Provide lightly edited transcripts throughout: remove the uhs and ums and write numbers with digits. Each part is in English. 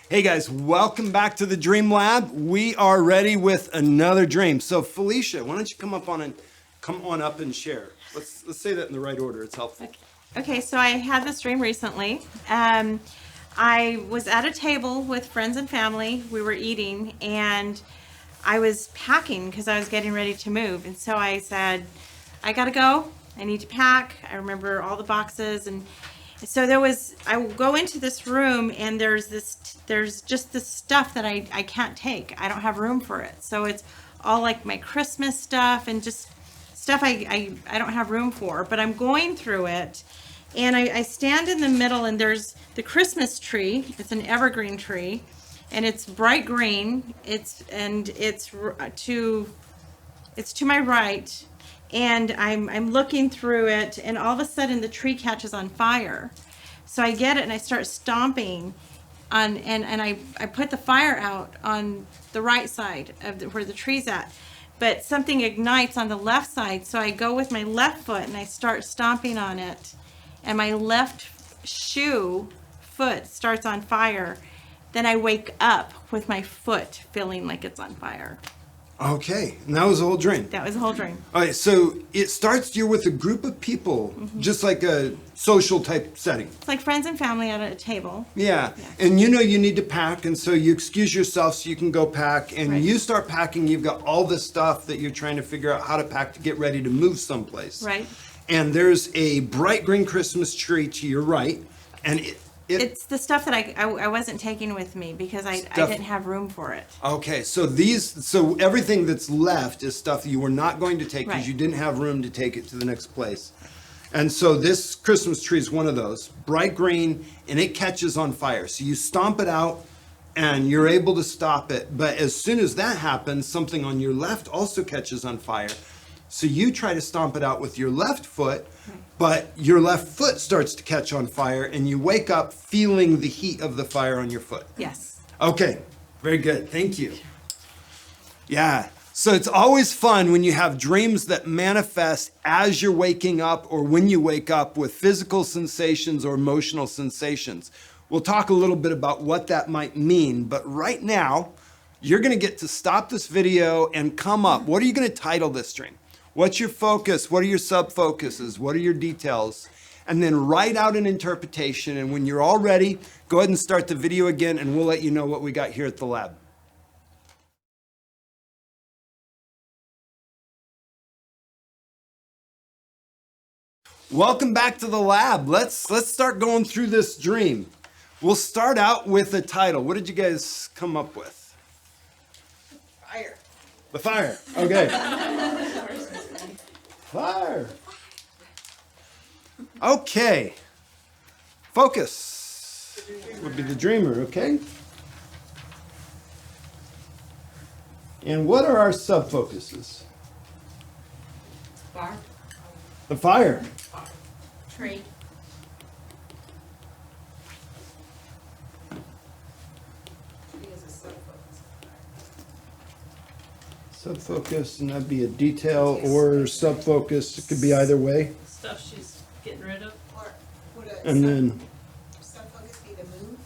Hey guys, welcome back to the Dream Lab. We are ready with another dream. So Felicia, why don't you come on up and share. Let's say that in the right order. It's helpful. Okay, so I had this dream recently. I was at a table with friends and family. We were eating, and I was packing because I was getting ready to move. And so I said, I gotta go. I need to pack. I remember all the boxes, and so I go into this room, and there's just this stuff that I can't take. I don't have room for it. So it's all like my Christmas stuff and just stuff I don't have room for. But I'm going through it, and I stand in the middle, and there's the Christmas tree. It's an evergreen tree, and it's bright green. It's to my right. And I'm looking through it, and all of a sudden the tree catches on fire. So I get it, and I start stomping on, and I put the fire out on the right side of where the tree's at. But something ignites on the left side, so I go with my left foot and I start stomping on it, and my left foot starts on fire. Then I wake up with my foot feeling like it's on fire. Okay, and that was the whole dream. That was the whole dream. All right, so it starts you're with a group of people, just like a social type setting. It's like friends and family at a table. Yeah, and you know you need to pack, and so you excuse yourself so you can go pack, and you start packing. You've got all the stuff that you're trying to figure out how to pack to get ready to move someplace. Right. And there's a bright green Christmas tree to your right, and it's the stuff that I wasn't taking with me because I didn't have room for it. Okay, so everything that's left is stuff that you were not going to take because you didn't have room to take it to the next place. And so this Christmas tree is one of those, bright green, and it catches on fire. So you stomp it out and you're able to stop it. But as soon as that happens, something on your left also catches on fire. So you try to stomp it out with your left foot, but your left foot starts to catch on fire, and you wake up feeling the heat of the fire on your foot. Yes. Okay, very good. Thank you. Yeah, so it's always fun when you have dreams that manifest as you're waking up or when you wake up with physical sensations or emotional sensations. We'll talk a little bit about what that might mean, but right now, you're going to get to stop this video and come up. What are you going to title this dream? What's your focus? What are your sub-focuses? What are your details? And then write out an interpretation. And when you're all ready, go ahead and start the video again, and we'll let you know what we got here at the lab. Welcome back to the lab. Let's start going through this dream. We'll start out with a title. What did you guys come up with? Fire. The fire. Okay. Fire. Okay. Focus would be the dreamer, okay? And what are our sub-focuses? Fire. The fire. Tree. Tree is a sub-focus. Sub-focus, and that'd be a detail or sub-focus. It could be either way. Stuff she's getting rid of. Or would a And then sub-focus be to move?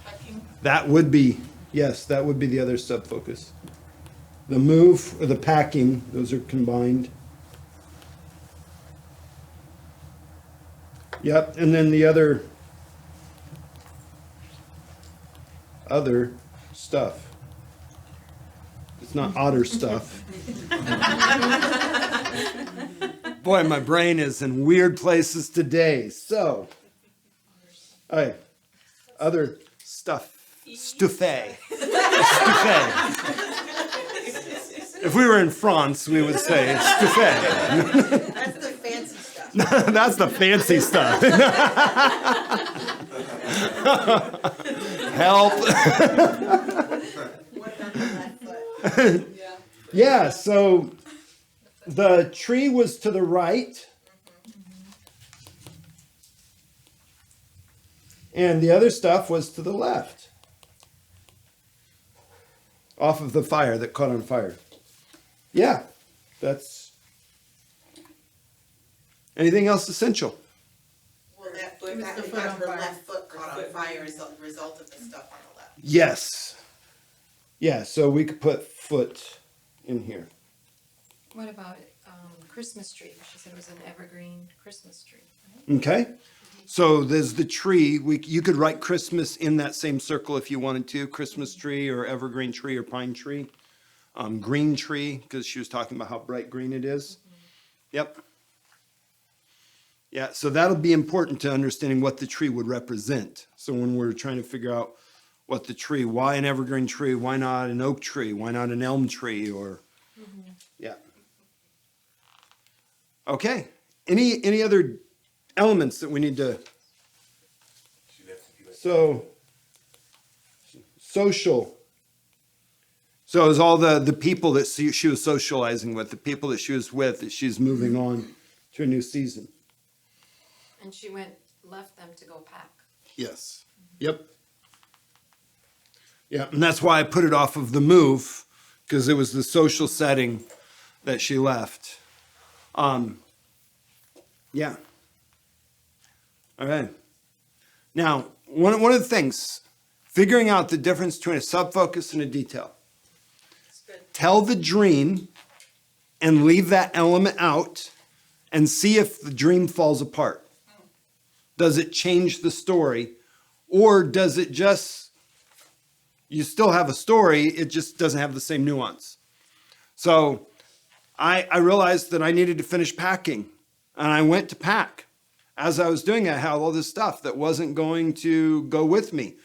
Packing? that would be, yes, that would be the other sub-focus. The move or the packing, those are combined. Yep, and then the other stuff. It's not otter stuff. Boy, my brain is in weird places today. So, hey, other stuff. Stuffé. Stuffé. If we were in France, we would say stuffé. That's the fancy stuff. That's the fancy stuff. Help. What about the left foot? Yeah, so the tree was to the right. And the other stuff was to the left. Off of the fire that caught on fire. Yeah, that's... Anything else essential? Well, that foot, her left foot caught on fire as a result of the stuff on the left. Yes. Yeah, so we could put foot in here. What about Christmas tree? She said it was an evergreen Christmas tree, right? Okay. So there's the tree. You could write Christmas in that same circle if you wanted to. Christmas tree or evergreen tree or pine tree. Green tree, because she was talking about how bright green it is. Yep. Yeah, so that'll be important to understanding what the tree would represent. So when we're trying to figure out what the tree, why an evergreen tree, why not an oak tree, why not an elm tree, or, yeah. Okay, any other elements that we need to, so, social. So it was all the people that she was socializing with, the people that she was with, that she's moving on to a new season. And she left them to go pack. Yes. Yep. Yeah, and that's why I put it off of the move, because it was the social setting that she left. Yeah. All right. Now, one of the things, figuring out the difference between a subfocus and a detail. Tell the dream and leave that element out and see if the dream falls apart. Does it change the story, or does it just, you still have a story, it just doesn't have the same nuance. So I realized that I needed to finish packing, and I went to pack. As I was doing it, I had all this stuff that wasn't going to go with me.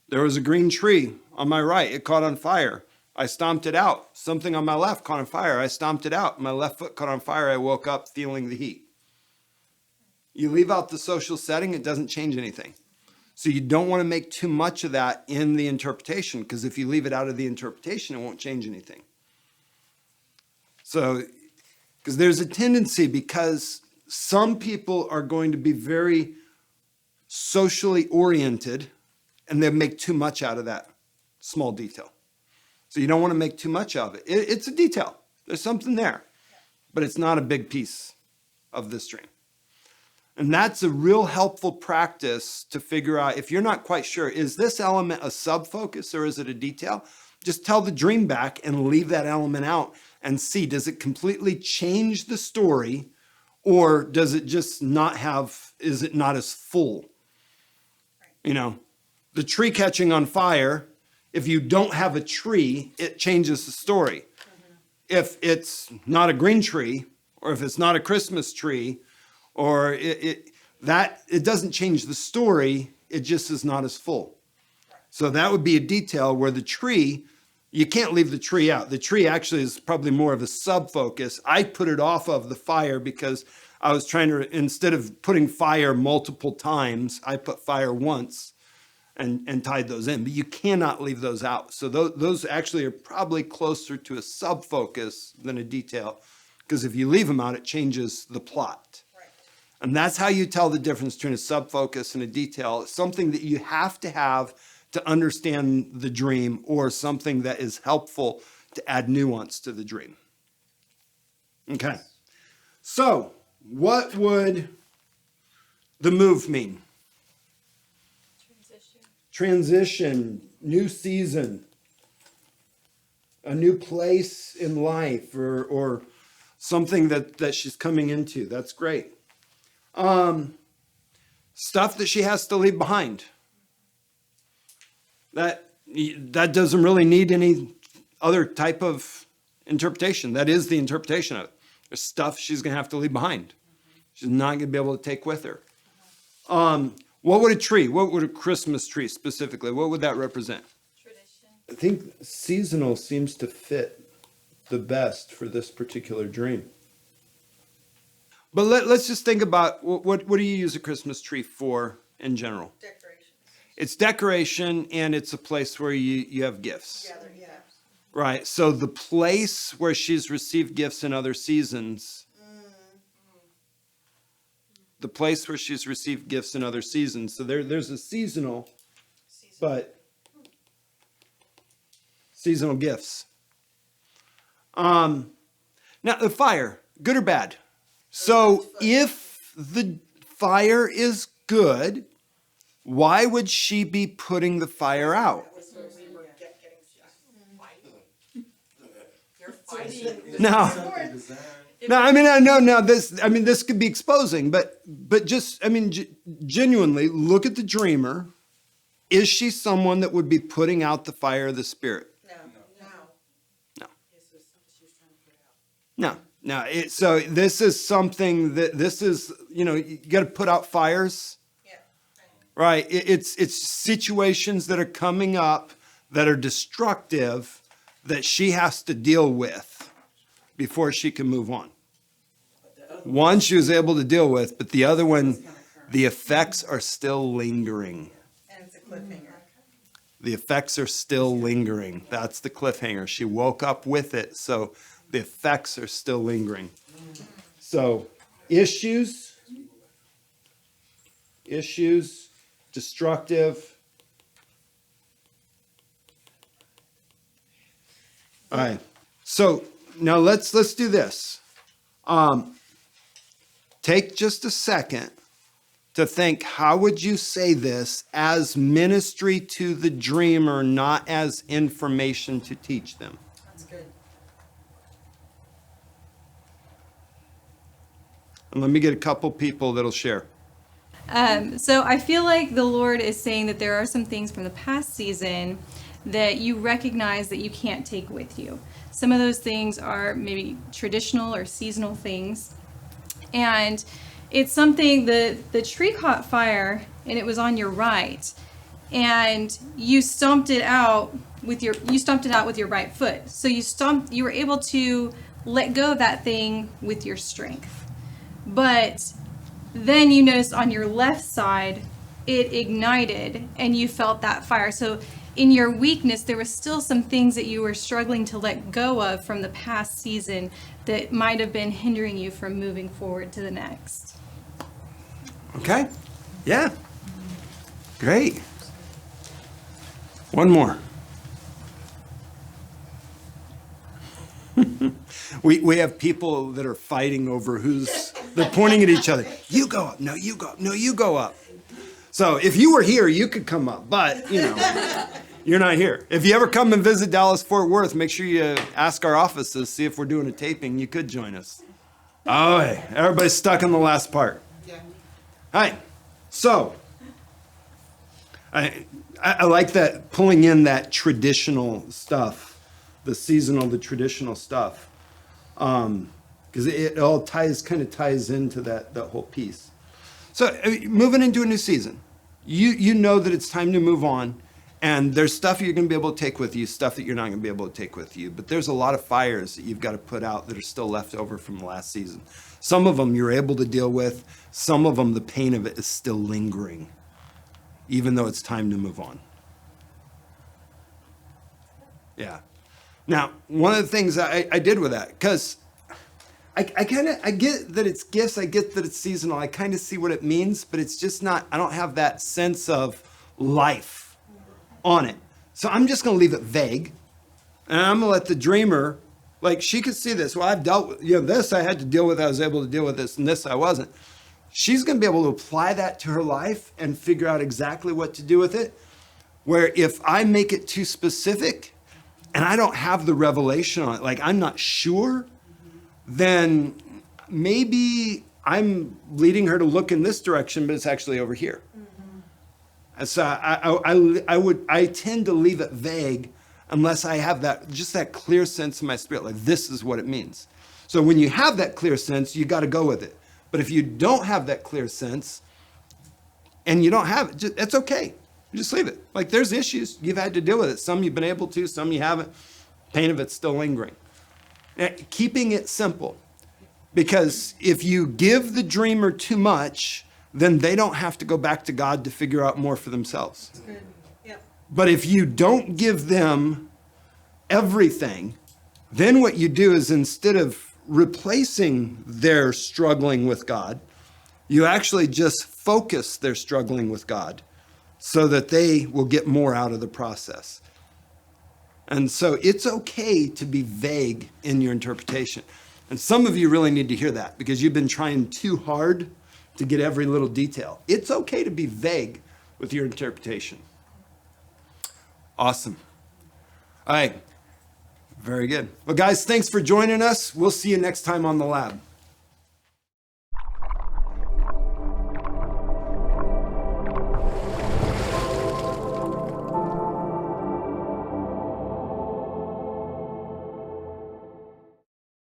There was a green tree on my right, it caught on fire. I stomped it out. Something on my left caught on fire. I stomped it out. My left foot caught on fire. I woke up feeling the heat. You leave out the social setting, it doesn't change anything. So you don't want to make too much of that in the interpretation, because if you leave it out of the interpretation, it won't change anything. So, because there's a tendency, because some people are going to be very socially oriented, and they make too much out of that small detail. So you don't want to make too much of it. It's a detail. There's something there, but it's not a big piece of this dream. And that's a real helpful practice to figure out, if you're not quite sure, is this element a subfocus or is it a detail? Just tell the dream back and leave that element out and see, does it completely change the story, or does it just not have, is it not as full? You know, the tree catching on fire, if you don't have a tree, it changes the story. If it's not a green tree, or if it's not a Christmas tree, or it doesn't change the story, it just is not as full. So that would be a detail where the tree, you can't leave the tree out. The tree actually is probably more of a sub-focus. I put it off of the fire because I was trying to, instead of putting fire multiple times, I put fire once and tied those in. But you cannot leave those out. So those actually are probably closer to a sub-focus than a detail, because if you leave them out, it changes the plot. And that's how you tell the difference between a subfocus and a detail. It's something that you have to understand the dream, or something that is helpful to add nuance to the dream. Okay. So what would the move mean? Transition, new season, a new place in life, or something that she's coming into. That's great. Stuff that she has to leave behind. That doesn't really need any other type of interpretation. That is the interpretation of it. There's stuff she's going to have to leave behind. She's not going to be able to take with her. What would a Christmas tree specifically, what would that represent? Tradition. I think seasonal seems to fit the best for this particular dream. But let's just think about, what do you use a Christmas tree for in general? Decorations. It's decoration, and it's a place where you have gifts. Gather gifts. Right. So the place where she's received gifts in other seasons, the place where she's received gifts in other seasons. So there's a seasonal, but seasonal gifts. Now the fire, good or bad? So if the fire is good, why would she be putting the fire out? No. No, I mean, this could be exposing, but just, genuinely look at the dreamer. Is she someone that would be putting out the fire of the Spirit? No. No. No. So this is something you got to put out fires, Yeah. right? It's situations that are coming up that are destructive that she has to deal with before she can move on. One she was able to deal with, but the other one, the effects are still lingering. And it's a cliffhanger. The effects are still lingering. That's the cliffhanger. She woke up with it, so the effects are still lingering. So, issues, destructive. All right. So now let's do this. Take just a second to think, how would you say this as ministry to the dreamer, not as information to teach them? That's good. And let me get a couple people that'll share. So I feel like the Lord is saying that there are some things from the past season that you recognize that you can't take with you. Some of those things are maybe traditional or seasonal things. And it's something, the tree caught fire and it was on your right. And you stomped it out with your right foot. So you were able to let go of that thing with your strength. But then you noticed on your left side, it ignited and you felt that fire. So in your weakness, there were still some things that you were struggling to let go of from the past season that might have been hindering you from moving forward to the next. Okay? Yeah. Great. One more. We have people that are fighting over they're pointing at each other. You go up. No, you go up. No, you go up. So if you were here, you could come up, but you're not here. If you ever come and visit Dallas-Fort Worth, make sure you ask our offices, see if we're doing a taping. You could join us. Oh, hey, everybody's stuck in the last part. Yeah. All right. So I like that, pulling in that traditional stuff, the traditional stuff, because it all kind of ties into that whole piece. So moving into a new season, you know that it's time to move on, and there's stuff you're going to be able to take with you, stuff that you're not going to be able to take with you. But there's a lot of fires that you've got to put out that are still left over from the last season. Some of them you're able to deal with. Some of them, the pain of it is still lingering, even though it's time to move on. Yeah. Now, one of the things I did with that, because I get that it's gifts, I get that it's seasonal, I kind of see what it means, but it's just not, I don't have that sense of life on it. So I'm just going to leave it vague, and I'm going to let the dreamer, she could see this. Well, I've dealt with, this I had to deal with, I was able to deal with this, and this I wasn't. She's going to be able to apply that to her life and figure out exactly what to do with it, where if I make it too specific, and I don't have the revelation on it, I'm not sure, then maybe I'm leading her to look in this direction, but it's actually over here. And so I tend to leave it vague unless I have that clear sense in my spirit, this is what it means. So when you have that clear sense, you got to go with it. But if you don't have that clear sense and you don't have it, it's okay. Just leave it. There's issues. You've had to deal with it. Some you've been able to, some you haven't. Pain of it's still lingering. Keeping it simple. Because if you give the dreamer too much, then they don't have to go back to God to figure out more for themselves. That's good. Yep. But if you don't give them everything, then what you do is, instead of replacing their struggling with God, you actually just focus their struggling with God so that they will get more out of the process. And so it's okay to be vague in your interpretation. And some of you really need to hear that because you've been trying too hard to get every little detail. It's okay to be vague with your interpretation. Awesome. All right. Very good. Well, guys, thanks for joining us. We'll see you next time on the lab.